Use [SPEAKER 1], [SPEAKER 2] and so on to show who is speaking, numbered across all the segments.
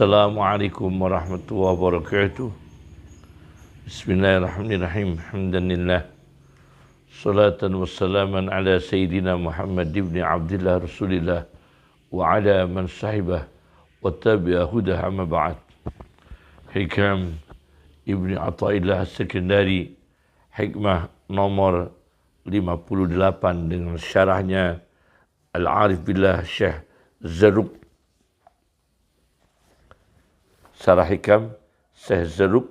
[SPEAKER 1] Assalamualaikum warahmatullahi wabarakatuh. Bismillahirrahmanirrahim. Alhamdulillah. Salatan wassalaman ala Sayyidina Muhammad ibn Abdillah Rasulillah wa ala man sahibah wa tabi'a hudah amma ba'd. Hikam Ibn Athaillah As-Sakandari, hikmah nomor 58 dengan syarahnya Al-Arif Billah Syekh Zarruq. Syarah hikam Syekh Zarruq,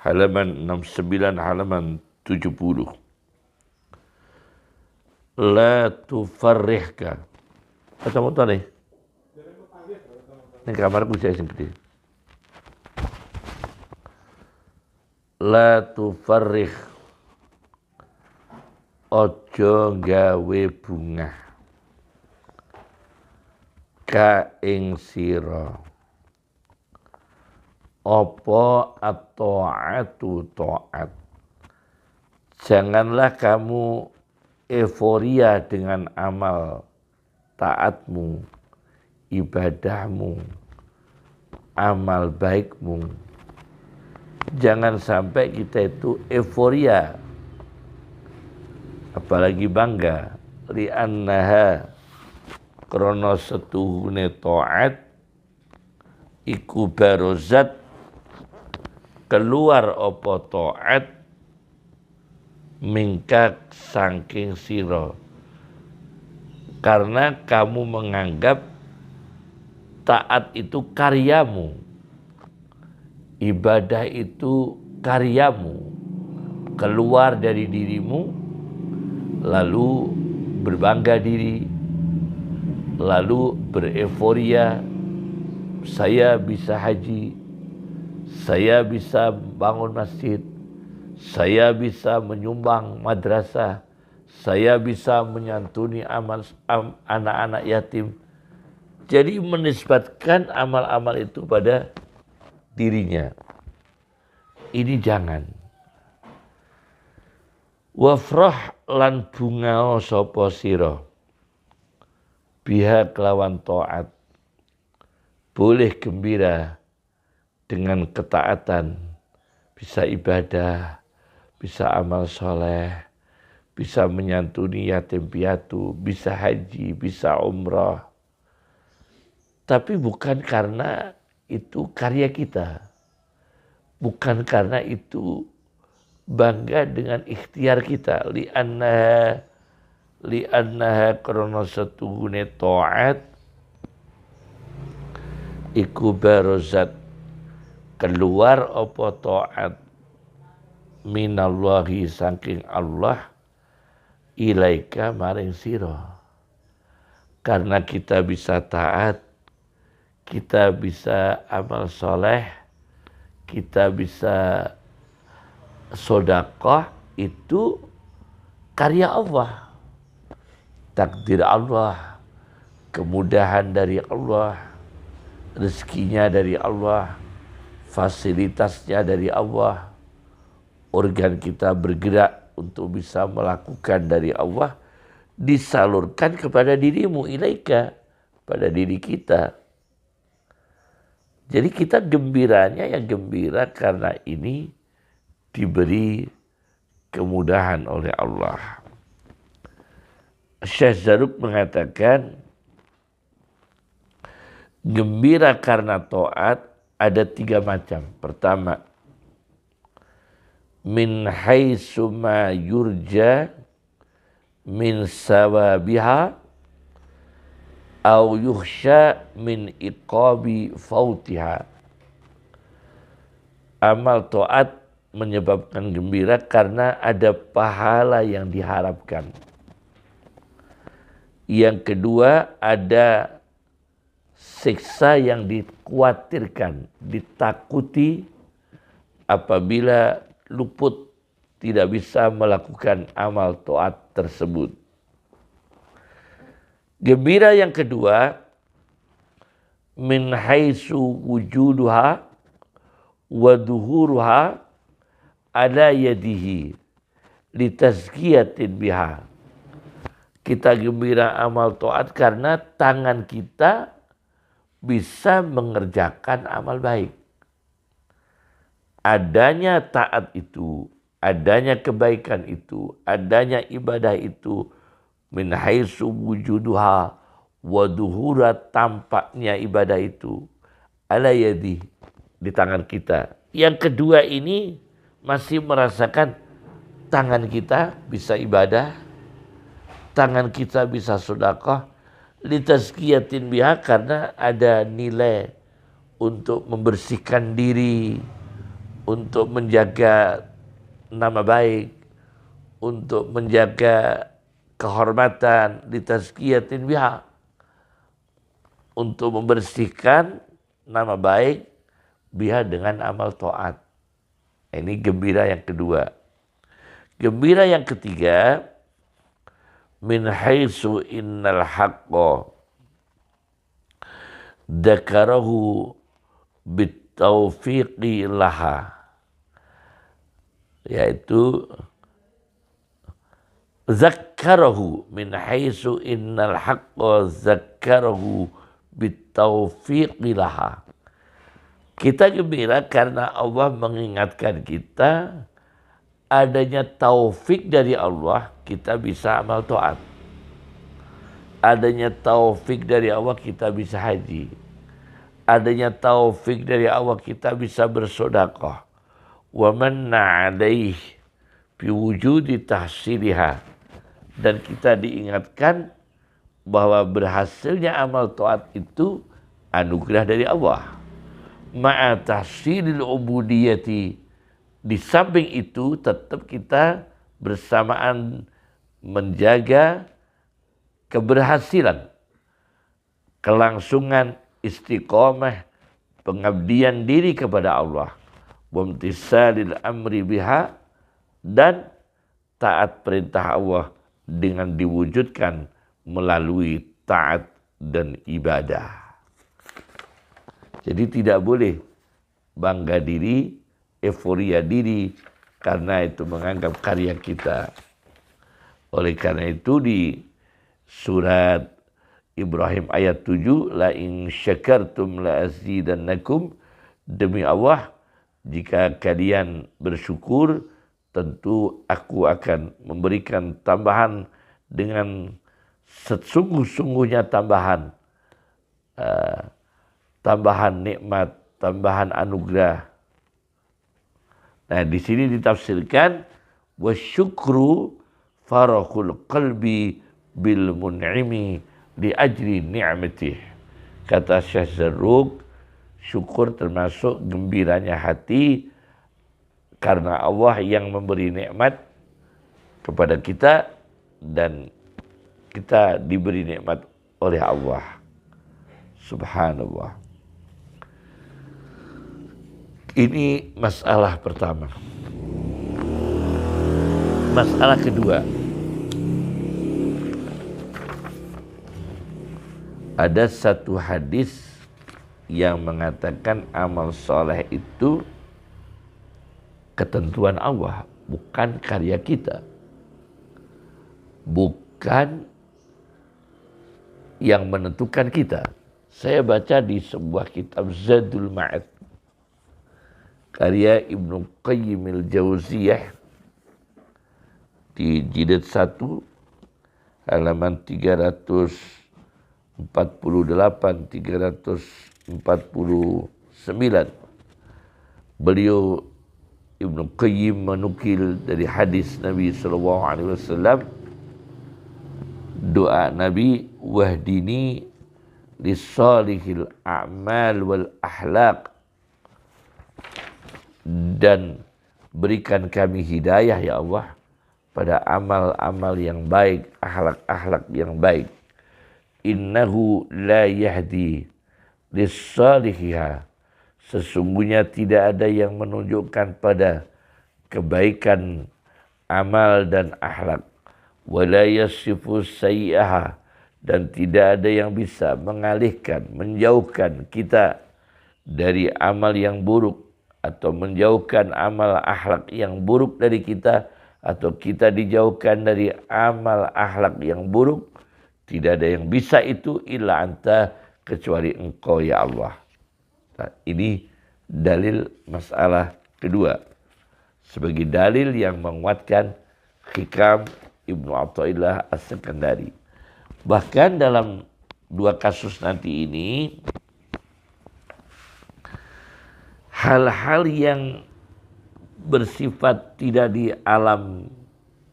[SPEAKER 1] halaman 69, halaman 70. La tufarrihka. Kata motor nih. Ini kamarku saya sendiri. La tufarrih. Ojo gawe bunga. Ka ing sira. Apa at-ta'atu ta'at. Janganlah kamu euforia dengan amal taatmu, ibadahmu, amal baikmu. Jangan sampai kita itu euforia, apalagi bangga. Li'annaha krono setuhune ta'at iku barozat, keluar apa ta'at mingkak saking siro, karena kamu menganggap taat itu karyamu, ibadah itu karyamu, keluar dari dirimu, lalu berbangga diri, lalu bereforia, saya bisa haji, saya bisa bangun masjid, saya bisa menyumbang madrasah, saya bisa menyantuni anak-anak yatim. Jadi menisbatkan amal-amal itu pada dirinya. Ini jangan. Wafrah lan bungao sapa sira biha kelawan taat. Boleh gembira dengan ketaatan, bisa ibadah, bisa amal soleh, bisa menyantuni yatim piatu, bisa haji, bisa umrah. Tapi bukan karena itu karya kita, bukan karena itu bangga dengan ikhtiar kita. Li'annaha karena setuhune ta'at iku barozat, keluar apa ta'at minallahi saking Allah ilaika maring sira. Karena kita bisa taat, kita bisa amal soleh, kita bisa sedekah, itu karya Allah, takdir Allah, kemudahan dari Allah, rezekinya dari Allah, fasilitasnya dari Allah. Organ kita bergerak untuk bisa melakukan dari Allah, disalurkan kepada dirimu, ilaika, pada diri kita. Jadi kita gembiranya yang gembira karena ini diberi kemudahan oleh Allah. Syekh Zarruq mengatakan, gembira karena taat ada 3 macam. Pertama, min haitsu ma yurja min sawabiha au yukhsha min iqabi fautiha. Amal taat menyebabkan gembira karena ada pahala yang diharapkan. Yang kedua, ada siksa yang dikhawatirkan, ditakuti apabila luput, tidak bisa melakukan amal taat tersebut. Gembira yang kedua, min haitsu wujuduha wa duhuruha ala yadihi litazkiyatin biha. Kita gembira amal taat karena tangan kita bisa mengerjakan amal baik. Adanya taat itu, adanya kebaikan itu, adanya ibadah itu, min haitsu wujuduha wa duhurat, tampaknya ibadah itu, ala yadi, di tangan kita. Yang kedua ini masih merasakan tangan kita bisa ibadah, tangan kita bisa sedekah, litazkiyatin biha, karena ada nilai untuk membersihkan diri, untuk menjaga nama baik, untuk menjaga kehormatan, litazkiyatin biha, untuk membersihkan nama baik biha dengan amal taat. Ini gembira yang kedua. Gembira yang ketiga, min haitsu innal haqqa dzakarahu bitaufiqi laha, yaitu zakkarahu, min haitsu innal haqqa zakkarahu bitaufiqi laha. Kita gembira karena Allah mengingatkan kita adanya taufik dari Allah, kita bisa amal taat. Adanya taufik dari Allah, kita bisa haji. Adanya taufik dari Allah, kita bisa bersedekah. Wa manna 'alaihi bi wujudi tahsiliha. Dan kita diingatkan bahwa berhasilnya amal taat itu anugerah dari Allah. Ma'a tahsilil ubudiyati, di samping itu tetap kita bersamaan menjaga keberhasilan, kelangsungan istiqomah, pengabdian diri kepada Allah, wamtisalil amri biha, dan taat perintah Allah dengan diwujudkan melalui taat dan ibadah. Jadi tidak boleh bangga diri, euforia diri, karena itu menganggap karya kita. Oleh karena itu di surat Ibrahim ayat 7, la in syakartum la azidannakum, demi Allah jika kalian bersyukur tentu aku akan memberikan tambahan dengan sesungguh-sungguhnya tambahan. Tambahan nikmat, tambahan anugerah. Nah, di sini ditafsirkan wasyukru farahul qalbi bil mun'imi li ajri ni'matih. Kata Syekh Zarruq, syukur termasuk gembiranya hati karena Allah yang memberi nikmat kepada kita dan kita diberi nikmat oleh Allah. Subhanallah. Ini masalah pertama. Masalah kedua, ada satu hadis yang mengatakan amal soleh itu ketentuan Allah, bukan karya kita. Bukan yang menentukan kita. Saya baca di sebuah kitab Zadul Ma'ad, karya Ibnu Qayyim al-Jauziyah, di jilid 1 halaman 348 349. Beliau Ibnu Qayyim menukil dari hadis Nabi SAW, doa Nabi, wahdini lissalihil a'mal wal ahlak, dan berikan kami hidayah ya Allah pada amal-amal yang baik, akhlak-akhlak yang baik. Innahu la yahdi lissalihiha, sesungguhnya tidak ada yang menunjukkan pada kebaikan amal dan akhlak. Wala yasifu sayyi'aha, dan tidak ada yang bisa mengalihkan, menjauhkan kita dari amal yang buruk, atau menjauhkan amal akhlak yang buruk dari kita, atau kita dijauhkan dari amal akhlak yang buruk. Tidak ada yang bisa itu illa anta, kecuali Engkau ya Allah. Nah, ini dalil masalah kedua sebagai dalil yang menguatkan hikam Ibnu Athaillah As-Sekandari. Bahkan dalam dua kasus nanti ini, hal-hal yang bersifat tidak di alam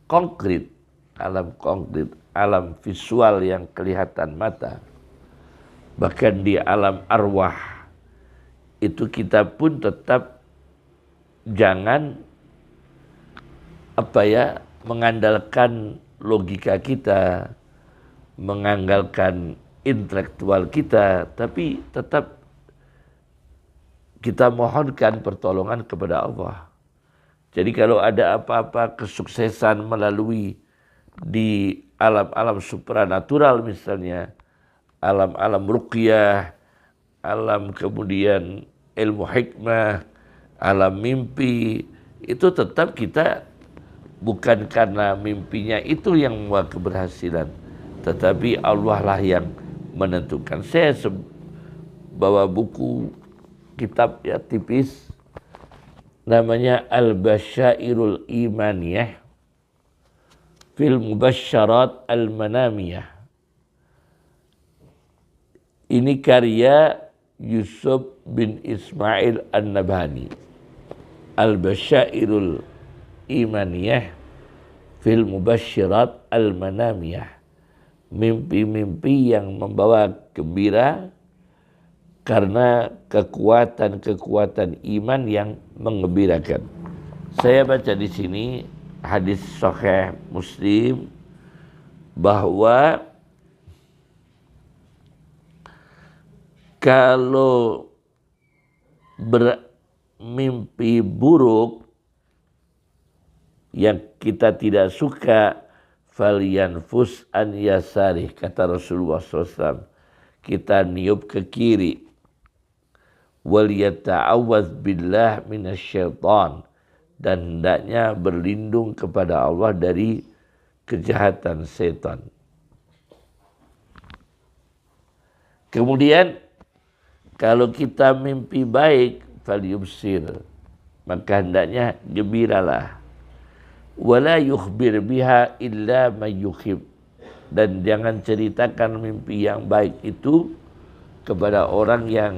[SPEAKER 1] konkret, alam visual yang kelihatan mata, bahkan di alam arwah, itu kita pun tetap jangan mengandalkan logika kita, mengandalkan intelektual kita, tapi tetap kita mohonkan pertolongan kepada Allah. Jadi kalau ada apa-apa kesuksesan melalui di alam-alam supranatural misalnya, alam-alam ruqyah, alam kemudian ilmu hikmah, alam mimpi, itu tetap kita bukan karena mimpinya itu yang membawa keberhasilan, tetapi Allah lah yang menentukan. Saya bawa buku kitab ya tipis, namanya Al-Basyairul Imaniyah fil Mubasyarat Al-Manamiyah. Ini karya Yusuf bin Ismail An-Nabhani. Al-Basyairul Imaniyah fil Mubasyarat Al-Manamiyah. Mimpi-mimpi yang membawa gembira karena kekuatan-kekuatan iman yang menggembirakan. Saya baca di sini hadis Sahih Muslim bahwa kalau bermimpi buruk yang kita tidak suka, falyanfus an yasarih, kata Rasulullah SAW, kita niup ke kiri. Wal yata'awwadz billah minasyaitan, dan hendaknya berlindung kepada Allah dari kejahatan setan. Kemudian kalau kita mimpi baik, falyubsir, maka hendaknya gembiralah. Wala yukhbir biha illa may yukhib, dan jangan ceritakan mimpi yang baik itu kepada orang yang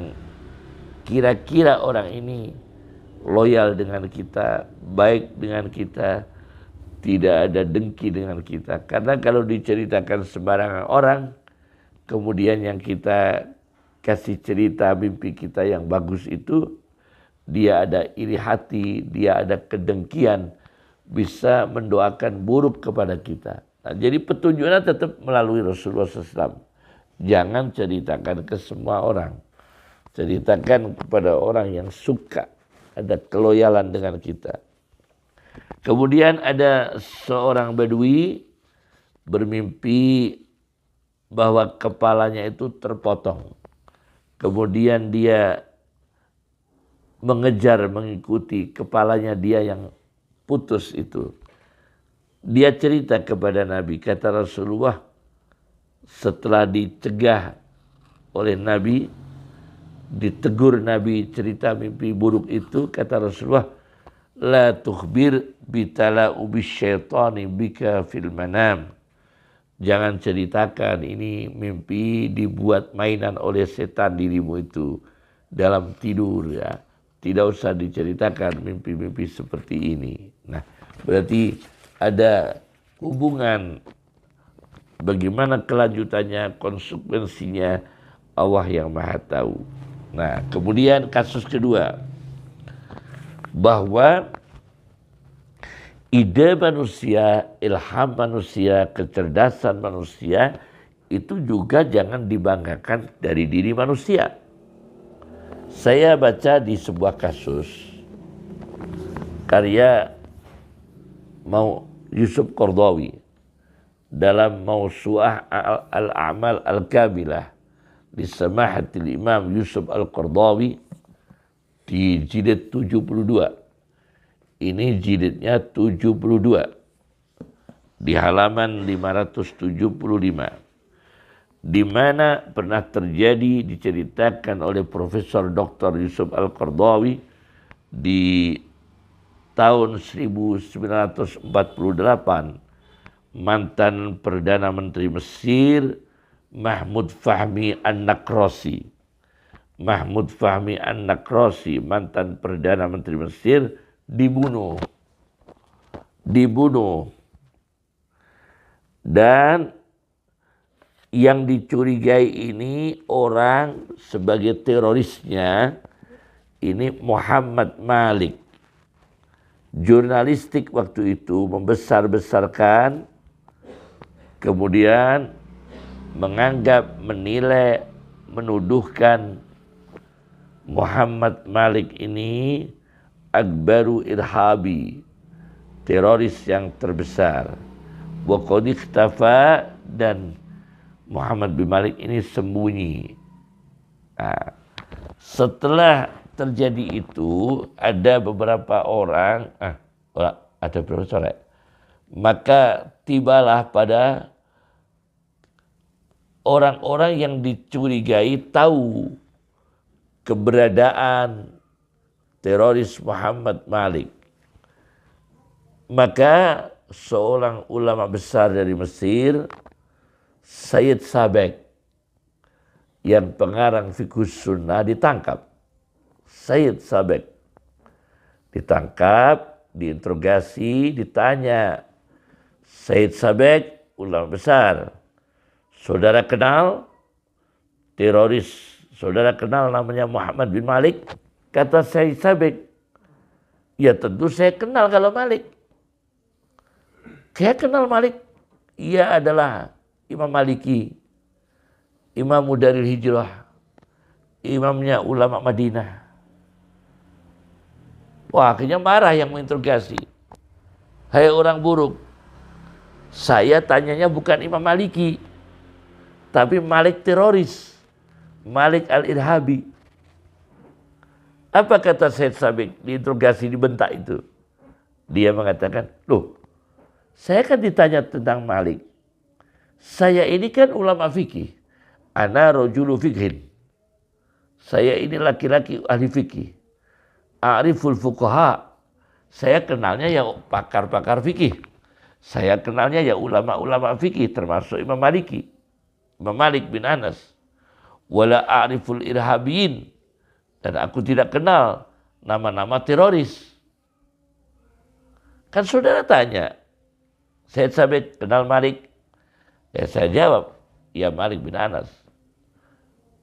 [SPEAKER 1] kira-kira orang ini loyal dengan kita, baik dengan kita, tidak ada dengki dengan kita. Karena kalau diceritakan sembarangan orang, kemudian yang kita kasih cerita mimpi kita yang bagus itu, dia ada iri hati, dia ada kedengkian, bisa mendoakan buruk kepada kita. Nah, jadi petunjuknya tetap melalui Rasulullah SAW. Jangan ceritakan ke semua orang. Ceritakan kepada orang yang suka, ada keloyalan dengan kita. Kemudian ada seorang Badui bermimpi bahwa kepalanya itu terpotong. Kemudian dia mengejar, mengikuti kepalanya dia yang putus itu. Dia cerita kepada Nabi, kata Rasulullah, setelah dicegah oleh Nabi, ditegur Nabi cerita mimpi buruk itu, kata Rasulullah, la tukhbir bitala'u bisyaitani bika fil manam. Jangan ceritakan ini mimpi dibuat mainan oleh setan dirimu itu dalam tidur ya. Tidak usah diceritakan mimpi-mimpi seperti ini. Nah, berarti ada hubungan bagaimana kelanjutannya, konsekuensinya, Allah yang Maha Tahu. Nah, kemudian kasus kedua, bahwa ide manusia, ilham manusia, kecerdasan manusia itu juga jangan dibanggakan dari diri manusia. Saya baca di sebuah kasus karya Yusuf Qaradawi dalam Mausu'ah Al-A'mal Al-Kamilah di Samahatil Imam Yusuf Al-Qaradawi di jilid 72. Ini jilidnya 72 di halaman 575. di mana pernah terjadi diceritakan oleh Profesor Dr. Yusuf Al-Qaradawi di tahun 1948, mantan Perdana Menteri Mesir Mahmud Fahmi An-Naqrashi. Mahmud Fahmi An-Naqrashi, mantan Perdana Menteri Mesir, dibunuh. Dan yang dicurigai ini orang sebagai terorisnya ini Muhammad Malik. Jurnalistik waktu itu membesar-besarkan, kemudian menganggap, menilai, menuduhkan Muhammad Malik ini akbaru irhabi, teroris yang terbesar. Wa qad ikhtafa, dan Muhammad bin Malik ini sembunyi. Nah, setelah terjadi itu ada beberapa orang, ada profesor, maka tibalah pada orang-orang yang dicurigai tahu keberadaan teroris Muhammad Malik. Maka seorang ulama besar dari Mesir, Sayyid Sabek, yang pengarang Fiqh Sunnah, ditangkap. Sayyid Sabek ditangkap, diinterogasi, ditanya, Sayyid Sabek, ulama besar, saudara kenal teroris, saudara kenal namanya Muhammad bin Malik? Kata Sayyid Sabek, ya tentu saya kenal kalau Malik. Saya kenal Malik, ia adalah Imam Maliki, Imam Daril Hijrah, imamnya ulama Madinah. Wah, akhirnya marah yang menginterogasi. Hai orang buruk, saya tanyanya bukan Imam Maliki, tapi Malik teroris, Malik al-Irhabi. Apa kata Said Sabik diinterogasi, dibentak itu? Dia mengatakan, loh, saya kan ditanya tentang Malik. Saya ini kan ulama fikih. Ana rajulu fikhin. Saya ini laki-laki ahli fikih. A'riful fuqaha. Saya kenalnya ya pakar-pakar fikih. Saya kenalnya ya ulama-ulama fikih termasuk Imam Maliki. Imam Malik bin Anas. Wala a'riful irhabiyin. Dan aku tidak kenal nama-nama teroris. Kan saudara tanya, Said Sabit kenal Malik? Ya saya jawab, ya Malik bin Anas,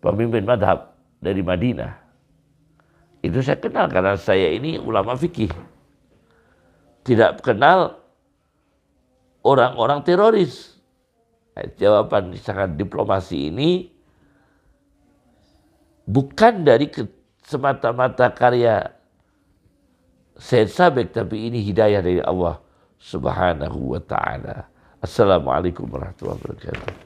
[SPEAKER 1] pemimpin madhab dari Madinah. Itu saya kenal karena saya ini ulama fikih. Tidak kenal orang-orang teroris. Nah, jawaban sangat diplomasi ini bukan dari semata-mata karya Said Sabik, tapi ini hidayah dari Allah Subhanahu wa ta'ala. Assalamualaikum warahmatullahi wabarakatuh.